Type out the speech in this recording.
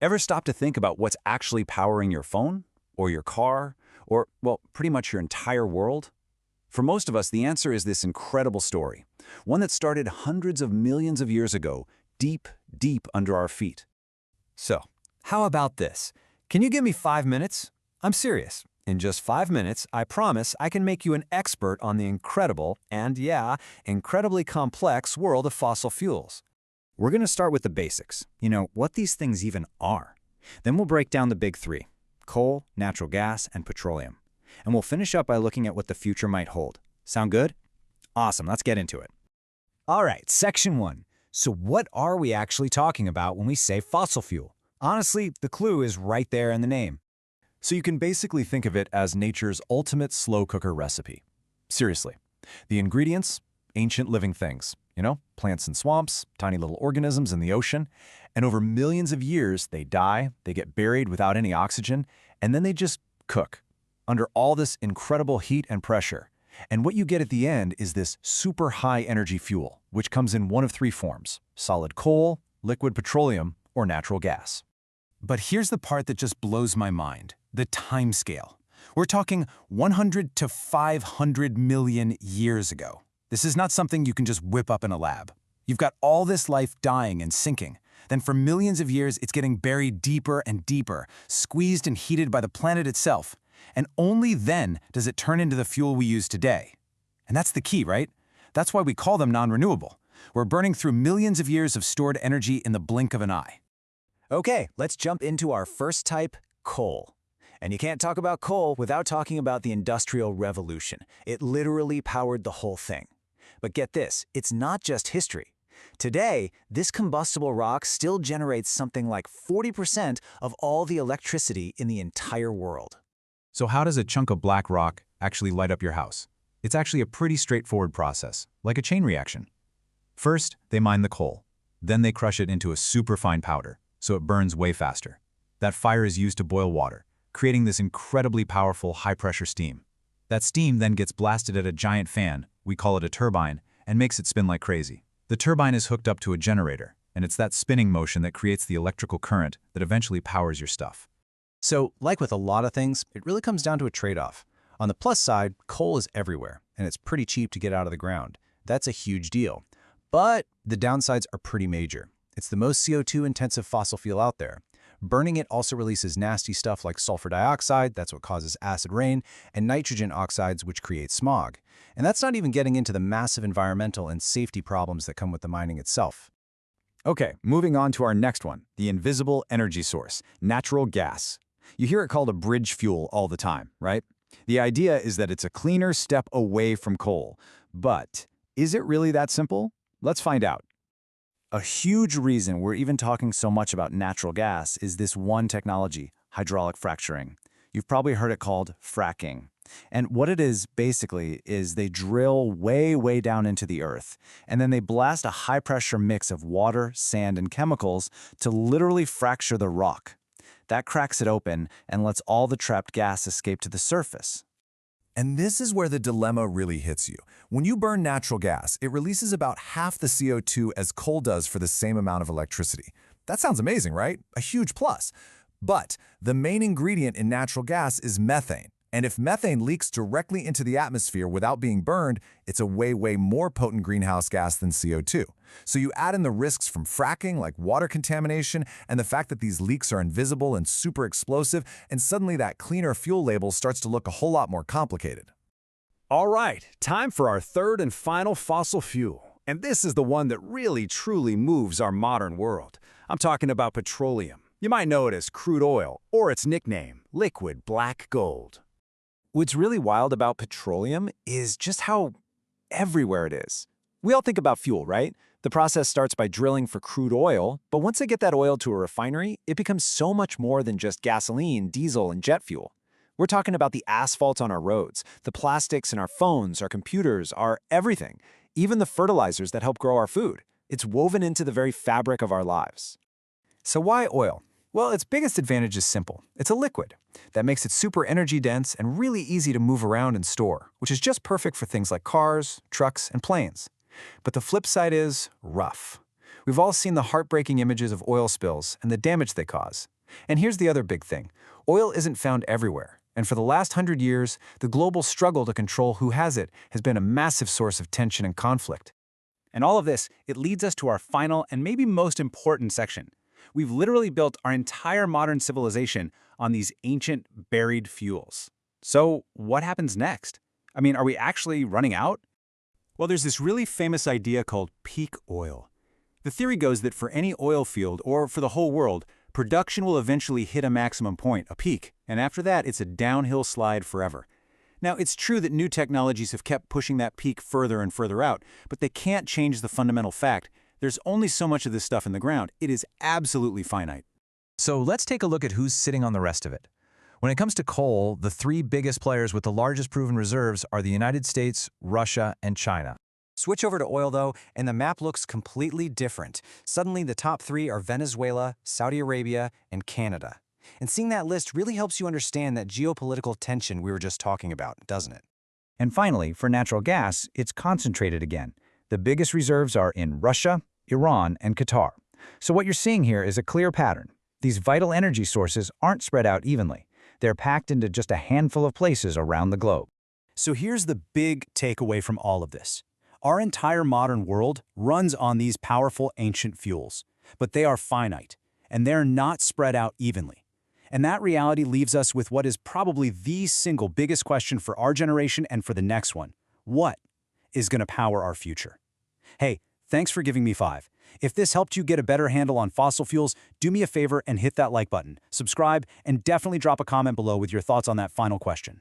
Ever stop to think about what's actually powering your phone, or your car, or, well, pretty much your entire world? For most of us, the answer is this incredible story, one that started hundreds of millions of years ago, deep, deep under our feet. So, how about this? Can you give me 5 minutes? I'm serious. In just 5 minutes, I promise I can make you an expert on the incredible and, yeah, incredibly complex world of fossil fuels. We're going to start with the basics, what these things even are. Then we'll break down the big three: coal, natural gas, and petroleum. And we'll finish up by looking at what the future might hold. Sound good? Awesome, let's get into it. All right, section one. So what are we actually talking about when we say fossil fuel? Honestly, the clue is right there in the name. So you can basically think of it as nature's ultimate slow cooker recipe. Seriously. The ingredients? Ancient living things. Plants and swamps, tiny little organisms in the ocean. And over millions of years, they die, they get buried without any oxygen, and then they just cook under all this incredible heat and pressure. And what you get at the end is this super high energy fuel, which comes in one of three forms: solid coal, liquid petroleum, or natural gas. But here's the part that just blows my mind: the time scale. We're talking 100 to 500 million years ago. This is not something you can just whip up in a lab. You've got all this life dying and sinking. Then for millions of years, it's getting buried deeper and deeper, squeezed and heated by the planet itself. And only then does it turn into the fuel we use today. And that's the key, right? That's why we call them non-renewable. We're burning through millions of years of stored energy in the blink of an eye. Okay, let's jump into our first type, coal. And you can't talk about coal without talking about the Industrial Revolution. It literally powered the whole thing. But get this, it's not just history. Today, this combustible rock still generates something like 40% of all the electricity in the entire world. So how does a chunk of black rock actually light up your house? It's actually a pretty straightforward process, like a chain reaction. First, they mine the coal. Then they crush it into a super fine powder, so it burns way faster. That fire is used to boil water, creating this incredibly powerful high-pressure steam. That steam then gets blasted at a giant fan, we call it a turbine, and makes it spin like crazy. The turbine is hooked up to a generator, and it's that spinning motion that creates the electrical current that eventually powers your stuff. So, like with a lot of things, it really comes down to a trade-off. On the plus side, coal is everywhere, and it's pretty cheap to get out of the ground. That's a huge deal. But the downsides are pretty major. It's the most CO2-intensive fossil fuel out there. Burning it also releases nasty stuff like sulfur dioxide, that's what causes acid rain, and nitrogen oxides, which create smog. And that's not even getting into the massive environmental and safety problems that come with the mining itself. Okay, moving on to our next one, the invisible energy source, natural gas. You hear it called a bridge fuel all the time, right? The idea is that it's a cleaner step away from coal. But is it really that simple? Let's find out. A huge reason we're even talking so much about natural gas is this one technology, hydraulic fracturing. You've probably heard it called fracking. And what it is basically is they drill way, way down into the earth, and then they blast a high-pressure mix of water, sand, and chemicals to literally fracture the rock. That cracks it open and lets all the trapped gas escape to the surface. And this is where the dilemma really hits you. When you burn natural gas, it releases about half the CO2 as coal does for the same amount of electricity. That sounds amazing, right? A huge plus. But the main ingredient in natural gas is methane. And if methane leaks directly into the atmosphere without being burned, it's a way, way more potent greenhouse gas than CO2. So you add in the risks from fracking, like water contamination, and the fact that these leaks are invisible and super explosive, and suddenly that cleaner fuel label starts to look a whole lot more complicated. All right, time for our third and final fossil fuel. And this is the one that really, truly moves our modern world. I'm talking about petroleum. You might know it as crude oil, or its nickname, liquid black gold. What's really wild about petroleum is just how everywhere it is. We all think about fuel, right? The process starts by drilling for crude oil, but once they get that oil to a refinery, it becomes so much more than just gasoline, diesel, and jet fuel. We're talking about the asphalt on our roads, the plastics in our phones, our computers, our everything, even the fertilizers that help grow our food. It's woven into the very fabric of our lives. So why oil? Well, its biggest advantage is simple. It's a liquid. That makes it super energy dense and really easy to move around and store, which is just perfect for things like cars, trucks, and planes. But the flip side is rough. We've all seen the heartbreaking images of oil spills and the damage they cause. And here's the other big thing. Oil isn't found everywhere. And for the last 100 years, the global struggle to control who has it has been a massive source of tension and conflict. And all of this, it leads us to our final and maybe most important section. We've literally built our entire modern civilization on these ancient buried fuels. So what happens next? I mean, are we actually running out? Well, there's this really famous idea called peak oil. The theory goes that for any oil field, or for the whole world, production will eventually hit a maximum point, a peak, and after that, it's a downhill slide forever. Now, it's true that new technologies have kept pushing that peak further and further out, but they can't change the fundamental fact. There's only so much of this stuff in the ground. It is absolutely finite. So let's take a look at who's sitting on the rest of it. When it comes to coal, the three biggest players with the largest proven reserves are the United States, Russia, and China. Switch over to oil, though, and the map looks completely different. Suddenly, the top three are Venezuela, Saudi Arabia, and Canada. And seeing that list really helps you understand that geopolitical tension we were just talking about, doesn't it? And finally, for natural gas, it's concentrated again. The biggest reserves are in Russia, Iran, and Qatar. So what you're seeing here is a clear pattern. These vital energy sources aren't spread out evenly. They're packed into just a handful of places around the globe. So here's the big takeaway from all of this. Our entire modern world runs on these powerful ancient fuels, but they are finite, and they're not spread out evenly. And that reality leaves us with what is probably the single biggest question for our generation and for the next one. What is going to power our future? Hey, thanks for giving me 5. If this helped you get a better handle on fossil fuels, do me a favor and hit that like button, subscribe, and definitely drop a comment below with your thoughts on that final question.